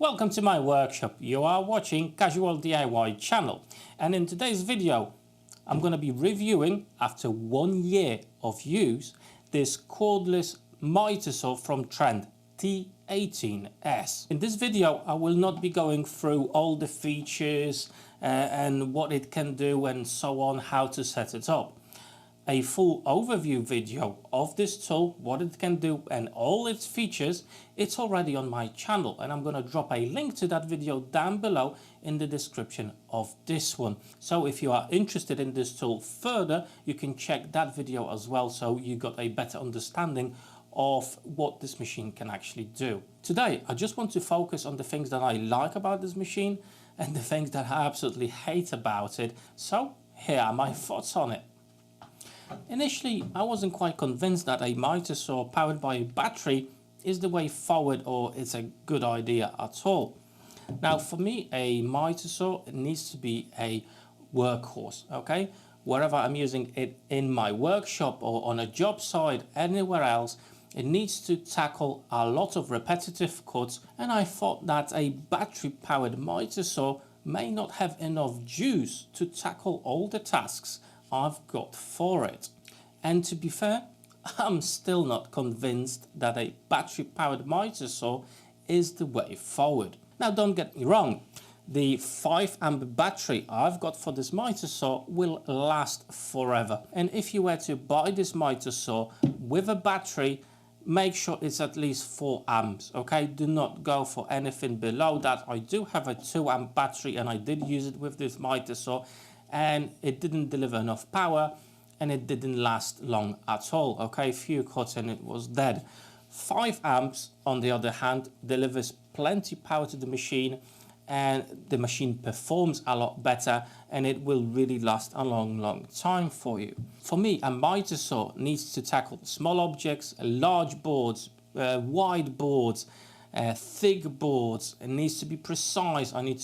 Welcome to my workshop. You are watching Casual DIY channel, and in today's video I'm going to be reviewing, after 1 year of use, this cordless mitre saw from Trend T18S. In this video I will not be going through all the features and what it can do and so on, how to set it up. A full overview video of this tool, what it can do and all its features, it's already on my channel, and I'm going to drop a link to that video down below in the description of this one. So if you are interested in this tool further, you can check that video as well, so you got a better understanding of what this machine can actually do. Today I just want to focus on the things that I like about this machine and the things that I absolutely hate about it. So here are my thoughts on it. Initially, I wasn't quite convinced that a mitre saw powered by a battery is the way forward, or it's a good idea at all. Now, for me, a mitre saw needs to be a workhorse, okay? Wherever I'm using it in my workshop or on a job site, anywhere else, it needs to tackle a lot of repetitive cuts, and I thought that a battery-powered mitre saw may not have enough juice to tackle all the tasks I've got for it. And to be fair, I'm still not convinced that a battery powered mitre saw is the way forward. Now don't get me wrong, the 5 amp battery I've got for this mitre saw will last forever, and if you were to buy this mitre saw with a battery, make sure it's at least 4 amps, okay? Do not go for anything below that. I do have a 2 amp battery and I did use it with this mitre saw, and it didn't deliver enough power and it didn't last long at all, okay? Few cuts and it was dead. 5 amps on the other hand delivers plenty power to the machine, and the machine performs a lot better, and it will really last a long time for you. For me, a mitre saw needs to tackle small objects, large boards, wide boards, thick boards. It needs to be precise. I need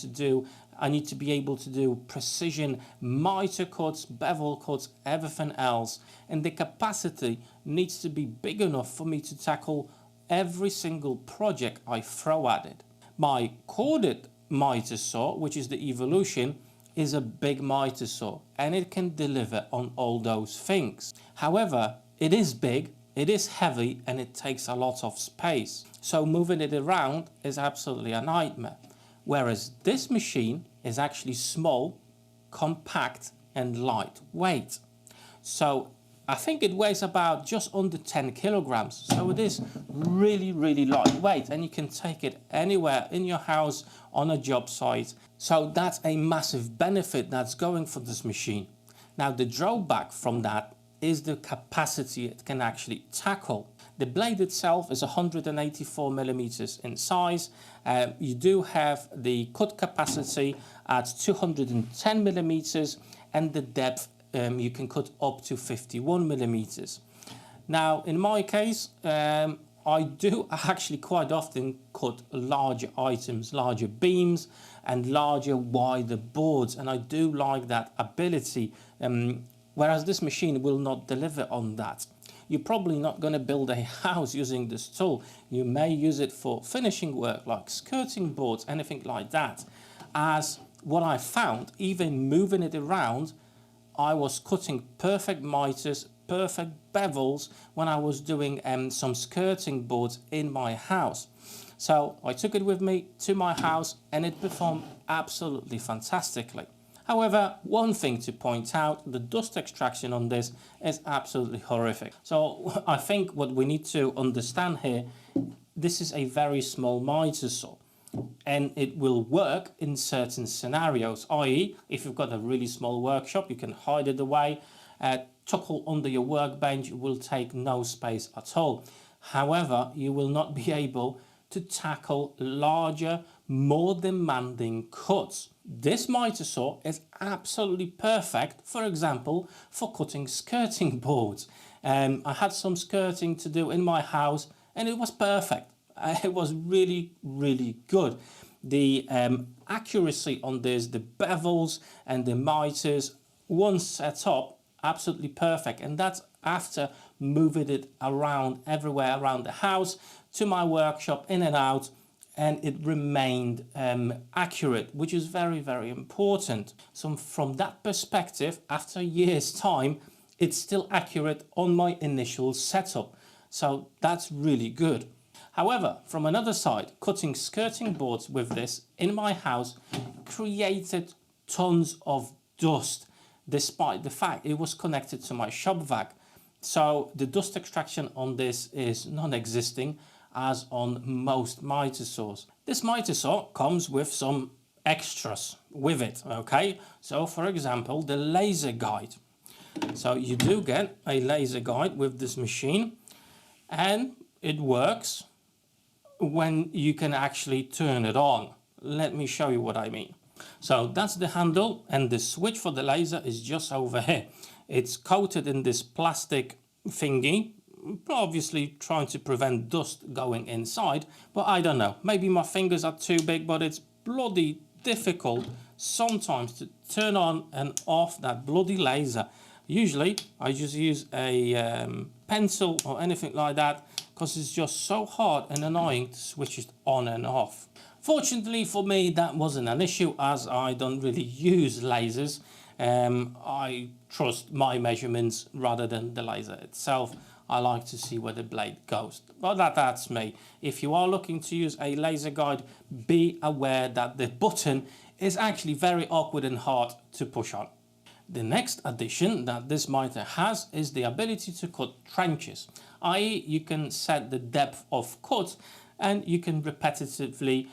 to be able to do precision mitre cuts, bevel cuts, everything else. And the capacity needs to be big enough for me to tackle every single project I throw at it. My corded mitre saw, which is the Evolution, is a big mitre saw, and it can deliver on all those things. However, it is big, it is heavy, and it takes a lot of space. So moving it around is absolutely a nightmare. Whereas this machine is actually small, compact and lightweight. So I think it weighs about just under 10 kilograms. So it is really lightweight, and you can take it anywhere in your house, on a job site. So that's a massive benefit that's going for this machine. Now the drawback from that is the capacity it can actually tackle. The blade itself is 184 millimeters in size. You do have the cut capacity at 210 millimeters, and the depth you can cut up to 51 millimeters. Now in my case, I do actually quite often cut larger items, larger beams and larger, wider boards, and I do like that ability, whereas this machine will not deliver on that. You're probably not going to build a house using this tool. You may use it for finishing work like skirting boards, anything like that. As what I found, even moving it around, I was cutting perfect mitres, perfect bevels when I was doing some skirting boards in my house. So I took it with me to my house and it performed absolutely fantastically. However, one thing to point out, the dust extraction on this is absolutely horrific. So I think what we need to understand here, this is a very small mitre saw, and it will work in certain scenarios, i.e. if you've got a really small workshop, you can hide it away, tuckle under your workbench, it will take no space at all. However, you will not be able to tackle larger, more demanding cuts. This mitre saw is absolutely perfect, for example, for cutting skirting boards. I had some skirting to do in my house and it was perfect. It was really good. The accuracy on this, the bevels and the mitres, once set up, absolutely perfect. And that's after moving it around everywhere around the house, to my workshop, in and out, and it remained accurate, which is very, very important. So from that perspective, after a year's time, it's still accurate on my initial setup. So that's really good. However, from another side, cutting skirting boards with this in my house created tons of dust, despite the fact it was connected to my shop vac. So the dust extraction on this is non-existing, as on most miter saws. This miter saw comes with some extras with it, okay? So for example, the laser guide. So you do get a laser guide with this machine, and it works when you can actually turn it on. Let me show you what I mean. So that's the handle, and the switch for the laser is just over here. It's coated in this plastic thingy, obviously trying to prevent dust going inside, but I don't know, maybe my fingers are too big, but it's bloody difficult sometimes to turn on and off that bloody laser. Usually I just use a pencil or anything like that, because it's just so hard and annoying to switch it on and off. Fortunately for me, that wasn't an issue, as I don't really use lasers. I trust my measurements rather than the laser itself. I like to see where the blade goes, but that's me. If you are looking to use a laser guide, be aware that the button is actually very awkward and hard to push on. The next addition that this mitre has is the ability to cut trenches, i.e. you can set the depth of cut and you can repetitively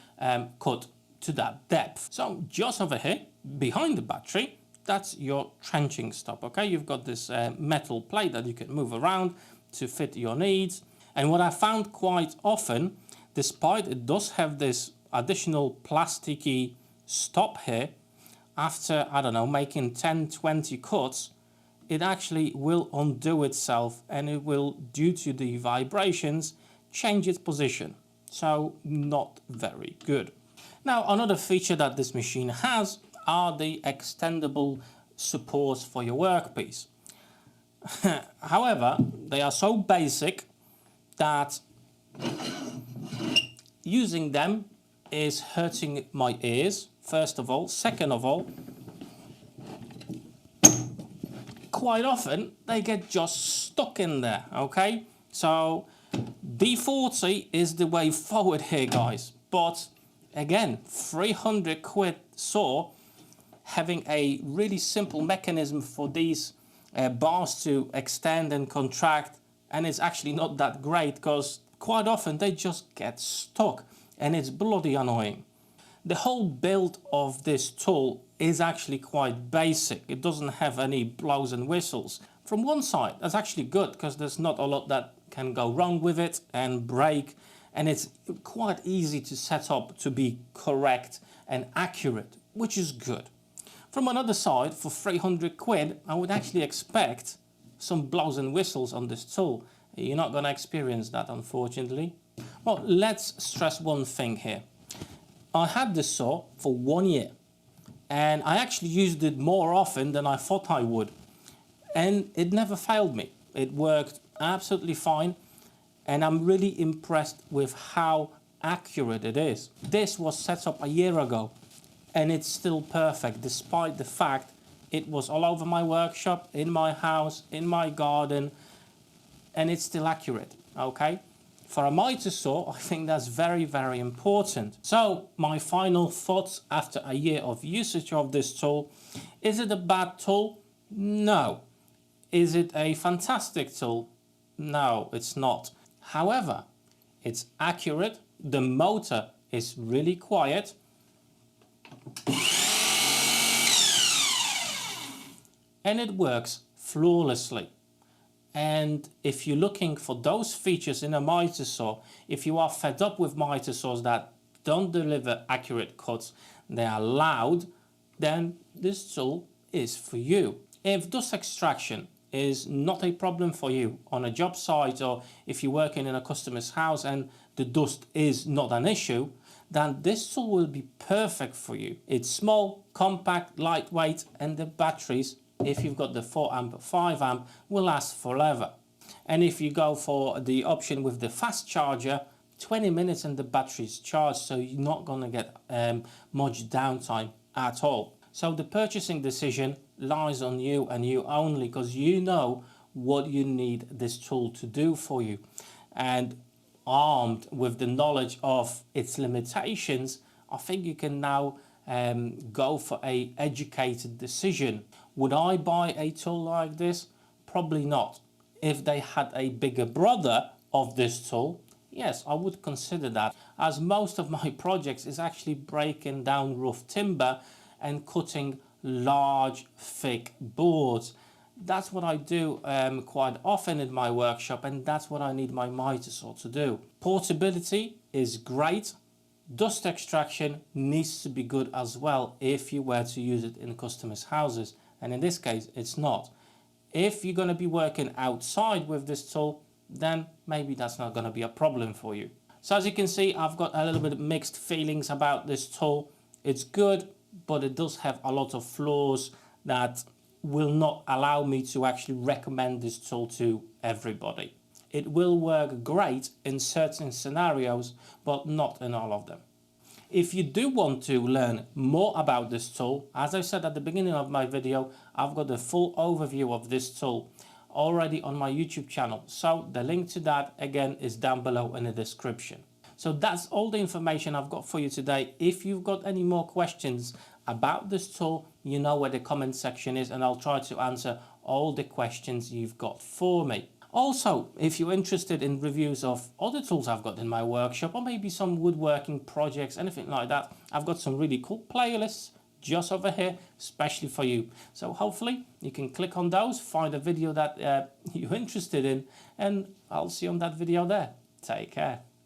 cut to that depth. So just over here, behind the battery, that's your trenching stop, okay? You've got this metal plate that you can move around to fit your needs. And what I found quite often, despite it does have this additional plasticky stop here, after, I don't know, making 10-20 cuts, it actually will undo itself, and it will, due to the vibrations, change its position. So not very good. Now, another feature that this machine has are the extendable supports for your workpiece. However, they are so basic that using them is hurting my ears, first of all. Second of all, quite often they get just stuck in there, okay? So D40 is the way forward here, guys. But again, 300 quid saw, having a really simple mechanism for these bars to extend and contract, and it's actually not that great, because quite often they just get stuck and it's bloody annoying. The whole build of this tool is actually quite basic. It doesn't have any blows and whistles. From one side, that's actually good, because there's not a lot that can go wrong with it and break, and it's quite easy to set up to be correct and accurate, which is good. From another side, for 300 quid, I would actually expect some blows and whistles on this tool. You're not going to experience that, unfortunately. Well, let's stress one thing here. I had this saw for 1 year, and I actually used it more often than I thought I would, and it never failed me. It worked absolutely fine, and I'm really impressed with how accurate it is. This was set up a year ago, and it's still perfect, despite the fact it was all over my workshop, in my house, in my garden, and it's still accurate, okay? For a mitre saw, I think that's very, very important. So my final thoughts after a year of usage of this tool: is it a bad tool? No. Is it a fantastic tool? No, it's not. However, it's accurate, the motor is really quiet, and it works flawlessly. And if you're looking for those features in a mitre saw, if you are fed up with mitre saws that don't deliver accurate cuts, they are loud, then this tool is for you. If dust extraction is not a problem for you on a job site, or if you're working in a customer's house and the dust is not an issue, then this tool will be perfect for you. It's small, compact, lightweight, and the batteries, if you've got the 4 amp or 5 amp, will last forever. And if you go for the option with the fast charger, 20 minutes and the battery's charged, so you're not going to get much downtime at all. So the purchasing decision lies on you and you only, because you know what you need this tool to do for you. And armed with the knowledge of its limitations, I think you can now go for a educated decision. Would I buy a tool like this? Probably not. If they had a bigger brother of this tool, yes, I would consider that, as most of my projects is actually breaking down rough timber and cutting large thick boards. That's what I do quite often in my workshop, and that's what I need my mitre saw to do. Portability is great. Dust extraction needs to be good as well if you were to use it in customers' houses, and in this case it's not. If you're going to be working outside with this tool, then maybe that's not going to be a problem for you. So as you can see, I've got a little bit of mixed feelings about this tool. It's good, but it does have a lot of flaws that will not allow me to actually recommend this tool to everybody. It will work great in certain scenarios, but not in all of them. If you do want to learn more about this tool, as I said at the beginning of my video, I've got a full overview of this tool already on my YouTube channel. So the link to that again is down below in the description. So that's all the information I've got for you today. If you've got any more questions about this tool, you know where the comment section is, and I'll try to answer all the questions you've got for me. Also, if you're interested in reviews of other tools I've got in my workshop, or maybe some woodworking projects, anything like that, I've got some really cool playlists just over here, especially for you. So hopefully you can click on those, find a video that you're interested in, and I'll see you on that video there. Take care.